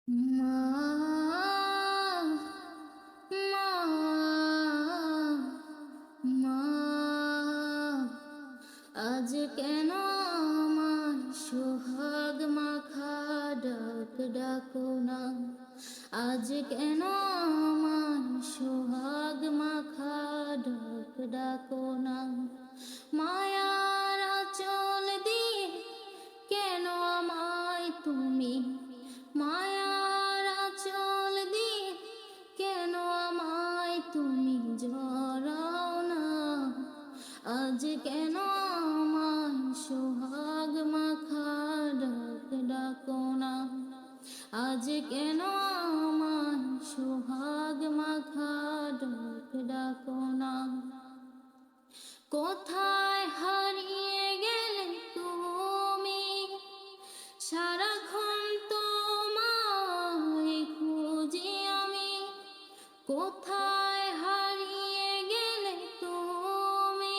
মা মা মা আজ কেন আমার সোহাগ মাখা ডাক ডাকো না। আজ কেন আমার সোহাগ মাখা ডাক ডাকো না। মায়ার আঁচল দিয়ে কেন আমায় তুমি, মায়ার আঁচল দিয়ে কেন আমায় তুমি জড়াও না। আজ কেন আমায় সোহাগ মাখা ডাক ডাকো না। আজ কেন আমায় সোহাগ মাখা ডাক ডাকো না। কোথায় হারিয়ে গেলে তুমি, সারাক্ষণ তোমায় খুঁজি আমি। কোথায় হারিয়ে গেলে তুমি,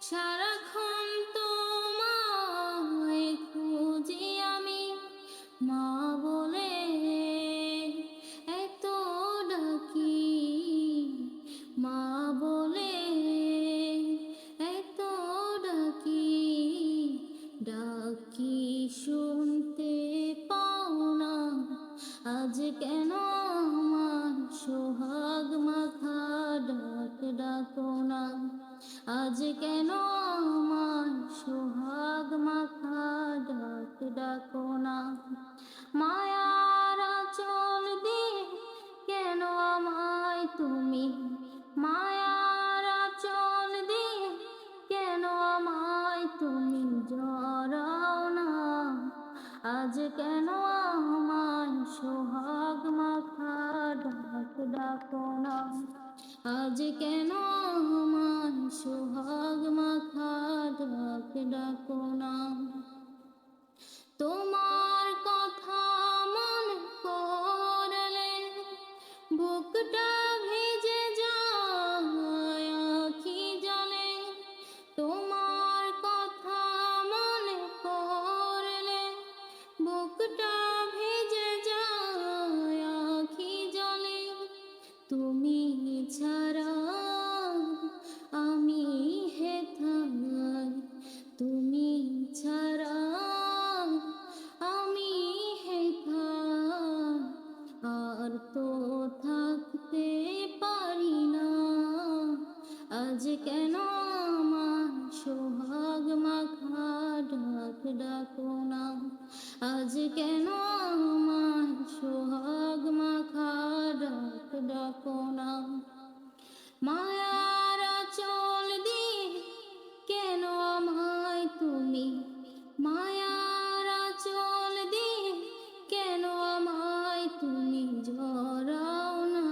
সারাক্ষণ তোমায় খুঁজি আমি। মা বলে এত ডাকি, মা বলে এত ডাকি, ডাকি শুনতে পাও না। আজ কেন আমার সোহাগ মাখা ডাক ডাকো না। আজ কেন আমার সোহাগ মাখা ডাক ডাকো না। মায়ার আঁচল দিয়ে কেন আমায় তুমি, মায়ার আঁচল দিয়ে কেন আমায় তুমি জড়াও না। আজ কেন আমায় সোহাগ মাখা ডাক ডাকো না। আজ কেন আমায় সোহাগ মাখা ডাক ডাকো না। তোমার কথা মনে পড়লে বুকটা ভিজে যায় আঁখি জলে। তোমার কথা মনে পড়লে বুকটা ভিজে যায় আঁখি জলে। তুমি ছাড়া আমি হেথায়, তুমি ছাড়া আমি হেথায়, আর তো থাকতে পারি না। আজ কেন আমার সোহাগ মাখা ডাক ডাকো না। আজ কেন আমার সোহাগ মাখা ডাক ডাকো না। মায়ার আঁচল দিয়ে কেন আমায় তুমি, মায়ার আঁচল দিয়ে কেন আমায় তুমি জড়াও না।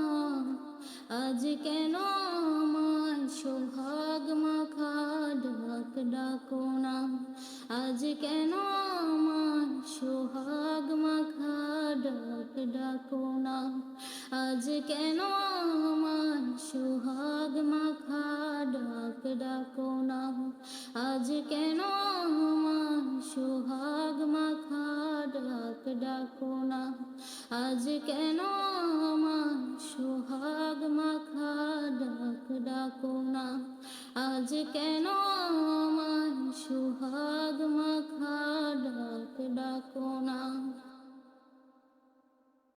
আজ কেন আমায় সোহাগ মাখা ডাক ডাকো না। আজ কেন আমায় সোহাগ মাখা ডাক ডাকো না। আজ কেন আমায় সোহাগ মাখা ডাক ডাকো না। আজ কেন আমায় সোহাগ মাখা ডাক ডাকো না। আজ কেন আমায় সোহাগ মাখা ডাক ডাকো না। আজ কেন